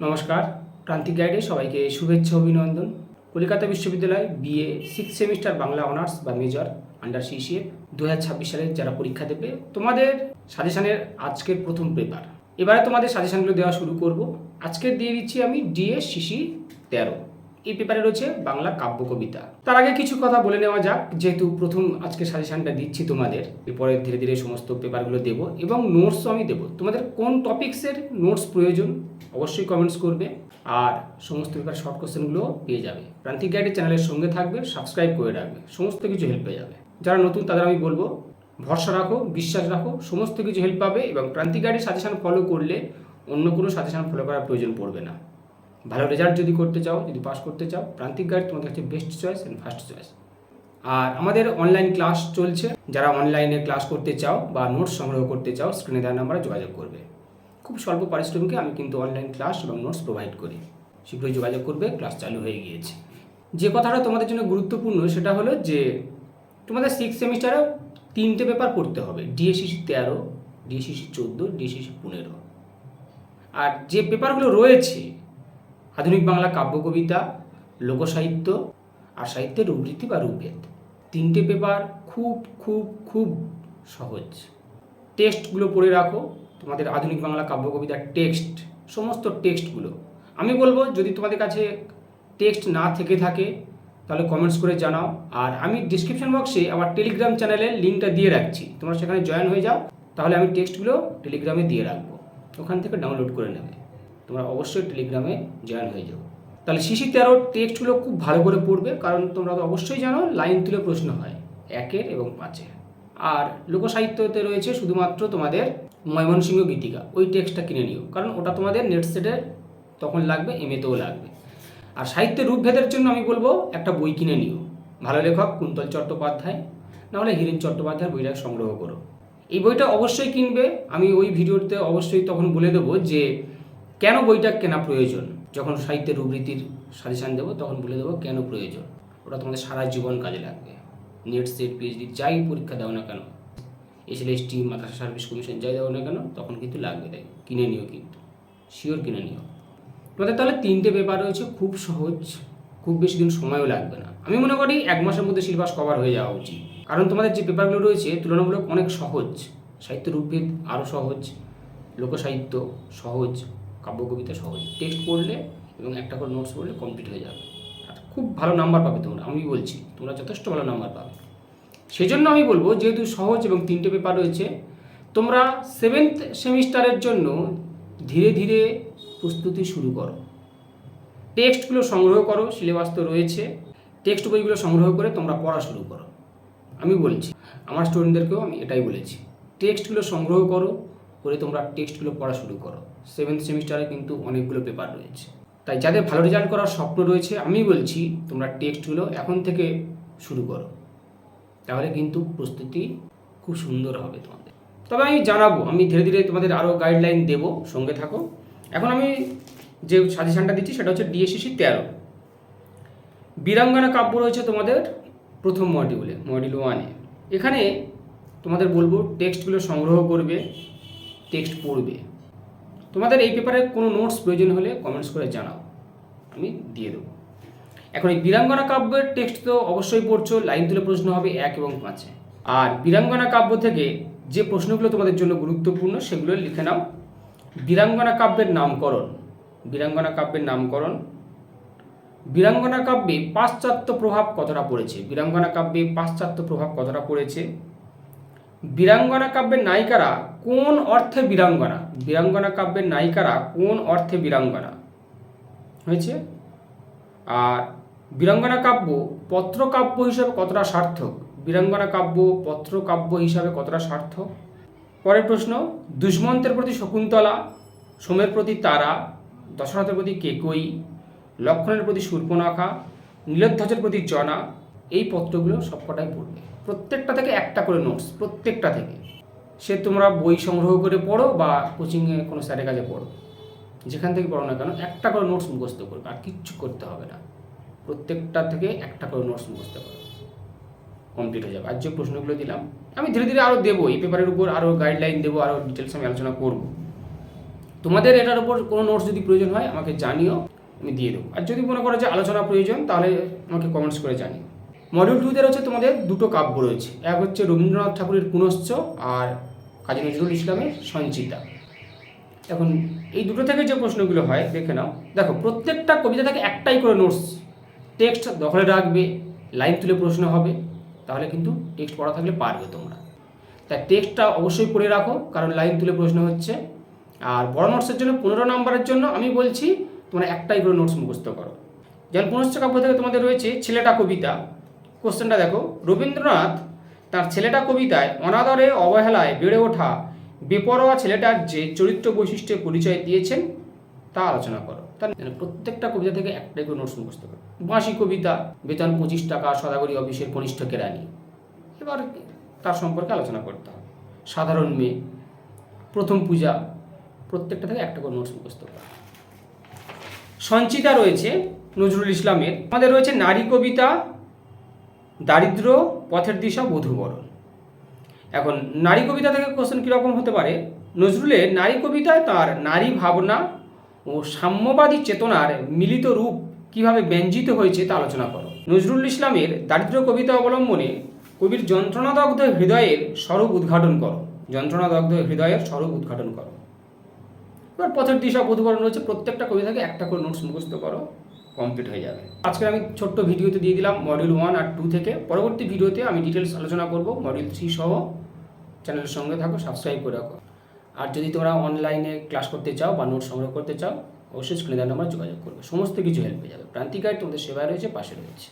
নমস্কার, প্রান্তিক গাইডে সবাইকে শুভেচ্ছা অভিনন্দন। কলকাতা বিশ্ববিদ্যালয় বিএ 6 সেমিস্টার বাংলা অনার্স বা মেজর আন্ডার সিসিএফ 2026 সালে যারা পরীক্ষা দেবে, তোমাদের সাজেশনের আজকের প্রথম পেপার। এবারে তোমাদের সাজেশনগুলো দেওয়া শুরু করব। আজকে দিয়ে দিচ্ছি আমি ডিএস সিসি 13। এই পেপারে রয়েছে বাংলা কাব্য কবিতা। তার আগে কিছু কথা বলে নেওয়া যাক, যেহেতু প্রথম আজকে সাজেশনটা দিচ্ছি তোমাদের, এরপরে ধীরে ধীরে সমস্ত পেপারগুলো দেবো এবং নোটসও আমি দেবো। তোমাদের কোন টপিক্সের নোটস প্রয়োজন অবশ্যই কমেন্টস করবে, আর সমস্ত পেপার শর্ট কোশ্চেনগুলো পেয়ে যাবে। প্রান্তিক গাইডের চ্যানেলের সঙ্গে থাকবে, সাবস্ক্রাইব করে রাখবে, সমস্ত কিছু হেল্প পেয়ে যাবে। যারা নতুন তাদের আমি বলবো ভরসা রাখো, বিশ্বাস রাখো, সমস্ত কিছু হেল্প পাবে এবং প্রান্তিক গাইডের সাজেশন ফলো করলে অন্য কোনো সাজেশন ফলো করার প্রয়োজন পড়বে না। ভালো রেজাল্ট যদি করতে চাও, যদি পাস করতে চাও, প্রান্তিক গাইড তোমাদের কাছে best choice and first choice. আর আমাদের অনলাইন ক্লাস চলছে, যারা অনলাইনে ক্লাস করতে চাও বা নোটস সংগ্রহ করতে চাও, স্ক্রিনে দেওয়া নাম্বারে যোগাযোগ করবে। খুব স্বল্প পারিশ্রমিকে আমি কিন্তু অনলাইন ক্লাস এবং নোটস প্রোভাইড করি। শীঘ্রই যোগাযোগ করবে, ক্লাস চালু হয়ে গিয়েছে। যে কথাটা তোমাদের জন্য গুরুত্বপূর্ণ সেটা হলো যে তোমাদের 6 সেমিস্টারে 3টে পেপার পড়তে হবে, ডিএসসিসি 13, ডিএসসিসি 14, ডিএসসিসি 15। আর যে পেপারগুলো রয়েছে আধুনিক বাংলা কাব্য কবিতা, লোকসাহিত্য আর সাহিত্যের রূপরীতি বা রূপভেদ, 3টে পেপার খুব খুব খুব সহজ। টেক্সটগুলো পড়ে রাখো, তোমাদের আধুনিক বাংলা কাব্য কবিতার টেক্সট, সমস্ত টেক্সটগুলো। আমি বলবো যদি তোমাদের কাছে টেক্সট না থেকে থাকে তাহলে কমেন্টস করে জানাও। আর আমি ডিসক্রিপশন বক্সে আমার টেলিগ্রাম চ্যানেলের লিঙ্কটা দিয়ে রাখছি, তোমরা সেখানে জয়েন হয়ে যাও, তাহলে আমি টেক্সটগুলো টেলিগ্রামে দিয়ে রাখবো, ওখান থেকে ডাউনলোড করে নেবে। তোমরা অবশ্যই টেলিগ্রামে জয়েন হয়ে যাও। তাহলে সিসি 13 টেক্সটগুলো খুব ভালো করে পড়বে, কারণ তোমরা তো অবশ্যই জানো লাইন তুলে প্রশ্ন হয় 1 এবং 5। আর লোকসাহিত্যতে রয়েছে শুধুমাত্র তোমাদের ময়মনসিংহ গীতিকা, ওই টেক্সটটা কিনে নিও, কারণ ওটা তোমাদের নেট সেটে তখন লাগবে, এমএতেও লাগবে। আর সাহিত্যের রূপভেদের জন্য আমি বলবো একটা বই কিনে নিও, ভালো লেখক কুন্তল চট্টোপাধ্যায়, নাহলে হীরেন চট্টোপাধ্যায়ের বইটা সংগ্রহ করো। এই বইটা অবশ্যই কিনবে। আমি ওই ভিডিওতে অবশ্যই তখন বলে দেবো যে কেন বইটা কেনা প্রয়োজন। যখন সাহিত্যের রূপরীতির সাজেশান দেবো তখন বলে দেবো কেন প্রয়োজন। ওটা তোমাদের সারা জীবন কাজে লাগবে। নেট সেট, পিএইচডি যাই পরীক্ষা দাও না কেন, এসএলএসটি, মাদ্রাসা সার্ভিস কমিশন যাই দাও না কেন, তখন কিন্তু লাগবে। তাই কিনে নিও, কিন্তু শিওর কিনে নিও। তোমাদের তাহলে 3টে পেপার রয়েছে, খুব সহজ, খুব বেশি দিন সময়ও লাগবে না। আমি মনে করি 1 মাসের মধ্যে সিলেবাস কভার হয়ে যাওয়া উচিত, কারণ তোমাদের যে পেপারগুলো রয়েছে তুলনামূলক অনেক সহজ। সাহিত্য রূপভেদ আরও সহজ, লোকসাহিত্য সহজ, কাব্য কবিতা সহজ। টেক্সট পড়লে এবং একটা করে নোটস পড়লে কমপ্লিট হয়ে যাবে, আর খুব ভালো নাম্বার পাবে তোমরা। আমি বলছি তোমরা যথেষ্ট ভালো নাম্বার পাবে। সেই জন্য আমি বলবো যেহেতু সহজ এবং 3টে পেপার রয়েছে, তোমরা 7th সেমিস্টারের জন্য ধীরে ধীরে প্রস্তুতি শুরু করো। টেক্সটগুলো সংগ্রহ করো, সিলেবাস তো রয়েছে, টেক্সট বইগুলো সংগ্রহ করে তোমরা পড়া শুরু করো। আমি বলছি আমার স্টুডেন্টদেরকেও আমি এটাই বলেছি, টেক্সটগুলো সংগ্রহ করো, করে তোমরা টেক্সটগুলো পড়া শুরু করো। 7th সেমিস্টারে কিন্তু অনেকগুলো পেপার রয়েছে, তাই যাদের ভালো রেজাল্ট করার স্বপ্ন রয়েছে আমি বলছি তোমরা টেক্সটগুলো এখন থেকে শুরু করো, তাহলে কিন্তু প্রস্তুতি খুব সুন্দর হবে তোমাদের। তবে আমি জানাবো, আমি ধীরে ধীরে তোমাদের আরও গাইডলাইন দেবো, সঙ্গে থাকো। এখন আমি যে সাজেশানটা দিচ্ছি সেটা হচ্ছে ডিএসসিসি 13। বীরাঙ্গনা কাব্য রয়েছে তোমাদের প্রথম মডিউলে, মডিউল 1-এ। এখানে তোমাদের বলবো টেক্সটগুলো সংগ্রহ করবে, টেক্সট পড়বে। তোমাদের এই পেপারে কোনো নোটস প্রয়োজন হলে কমেন্টস করে জানাও, আমি দিয়ে দেবো। এখন এই বীরাঙ্গনা কাব্যের টেক্সট তো অবশ্যই পড়ছো, লাইন তুলে প্রশ্ন হবে 1 এবং 5-এ। আর বীরাঙ্গনা কাব্য থেকে যে প্রশ্নগুলো তোমাদের জন্য গুরুত্বপূর্ণ সেগুলো লিখে নাও। বীরাঙ্গনা কাব্যের নামকরণ, বীরাঙ্গনা কাব্যের নামকরণ, বীরাঙ্গনা কাব্যে পাশ্চাত্য প্রভাব কতটা পড়েছে, বীরাঙ্গনা কাব্যে পাশ্চাত্য প্রভাব কতটা পড়েছে, বীরাঙ্গনা কাব্যের নায়িকারা কোন অর্থে বীরাঙ্গনা, বীরাঙ্গনা কাব্যের নায়িকারা কোন অর্থে বীরাঙ্গনা হয়েছে, আর বীরাঙ্গনা কাব্য পত্রকাব্য হিসাবে কতটা সার্থক, বীরাঙ্গনা কাব্য পত্রকাব্য হিসাবে কতটা সার্থক। পরের প্রশ্ন, দুষ্মন্তের প্রতি শকুন্তলা, সোমের প্রতি তারা, দশরথের প্রতি কেকই, লক্ষণের প্রতি শূর্পণখা, নীলধ্বজের প্রতি জনা, এই পত্রগুলো সবকটাই পড়বে। প্রত্যেকটা থেকে একটা করে নোটস, প্রত্যেকটা থেকে। সে তোমরা বই সংগ্রহ করে পড়ো বা কোচিংয়ে কোনো স্যারের কাছে পড়ো, যেখান থেকে পড়ো না কেন একটা করে নোটস মুখস্থ করবে, আর কিচ্ছু করতে হবে না। প্রত্যেকটা থেকে একটা করে নোটস মুখস্থ করো, কমপ্লিট হয়ে যাবে। আর যে প্রশ্নগুলো দিলাম আমি ধীরে ধীরে আরও দেবো, এই পেপারের উপর আরও গাইডলাইন দেবো, আরও ডিটেলস আমি আলোচনা করব। তোমাদের এটার উপর কোনো নোটস যদি প্রয়োজন হয় আমাকে জানিও, আমি দিয়ে দেবো। আর যদি মনে করো যে আলোচনা প্রয়োজন তাহলে আমাকে কমেন্টস করে জানিও। মডিউল 2-তে রয়েছে তোমাদের দুটো কাব্য রয়েছে, এক হচ্ছে রবীন্দ্রনাথ ঠাকুরের পুনশ্চ আর কাজী নজরুল ইসলামের সঞ্চিতা। এখন এই দুটো থেকে যে প্রশ্নগুলো হয় দেখে নাও। দেখো, প্রত্যেকটা কবিতা থেকে একটাই করে নোটস, টেক্সট দখলে রাখবে, লাইন তুলে প্রশ্ন হবে, তাহলে কিন্তু টেক্সট পড়া থাকলে পারবে তোমরা। তাই টেক্সটটা অবশ্যই পড়ে রাখো, কারণ লাইন তুলে প্রশ্ন হচ্ছে। আর বড় নোটসের জন্য 15 নম্বরের জন্য আমি বলছি তোমরা একটাই করে নোটস মুখস্থ করো। যেমন পুনশ্চ কাব্য থেকে তোমাদের রয়েছে ছেলেটা কবিতা। কোশ্চেনটা দেখো, রবীন্দ্রনাথ তার ছেলেটা কবিতায় অনাদরে অবহেলায় বেড়ে ওঠা বেপরোয়া ছেলেটার যে চরিত্র বৈশিষ্ট্যের পরিচয় দিয়েছেন তা আলোচনা করো। তার প্রত্যেকটা কবিতা থেকে একটাই করে নোটস মুখস্থ করো। বাঁশি কবিতা, বেতন 25 টাকা, সদাগরি অফিসের কনিষ্ঠ কেরানি, এবার তার সম্পর্কে আলোচনা করতে হবে। সাধারণ মেয়ে, প্রথম পূজা, প্রত্যেকটা থেকে একটা করে নোটস মুখস্থ করো। সঞ্চিতা রয়েছে নজরুল ইসলামের। আমাদের রয়েছে নারী কবিতা, দারিদ্র, পথের দিশা, বধূবরণ। এখন নারী কবিতা থেকে কোশ্চেন কীরকম হতে পারে, নজরুলের নারী কবিতায় তার নারী ভাবনা ও সাম্যবাদী চেতনার মিলিত রূপ কীভাবে ব্যঞ্জিত হয়েছে তা আলোচনা করো। নজরুল ইসলামের দারিদ্র কবিতা অবলম্বনে কবির যন্ত্রণাদগ্ধ হৃদয়ের স্বরূপ উদ্ঘাটন করো। যন্ত্রণাদগ্ধ হৃদয়ের স্বরূপ উদ্ঘাটন করো। এবার পথের দিশা, বধূবরণ রয়েছে, প্রত্যেকটা কবিতা থেকে একটা করে নোটস মুখস্থ করো, কমপ্লিট হয়ে যাবে। আজকে আমি ছোট্ট ভিডিওতে দিয়ে দিলাম মডিউল 1 আর 2 থেকে। পরবর্তী ভিডিওতে আমি ডিটেলস আলোচনা করব মডিউল 3 সহ। চ্যানেলের সঙ্গে থাকো, সাবস্ক্রাইব করে রাখো। আর যদি তোমরা অনলাইনে ক্লাস করতে চাও বা নোট সংগ্রহ করতে চাও, অবশ্যই স্ক্রিনে দেওয়া নাম্বার যোগাযোগ করবে, সমস্ত কিছু হেল্প পেয়ে যাবে। প্রান্তিক গাইড তোমাদের সেবায় রয়েছে, পাশে রয়েছে।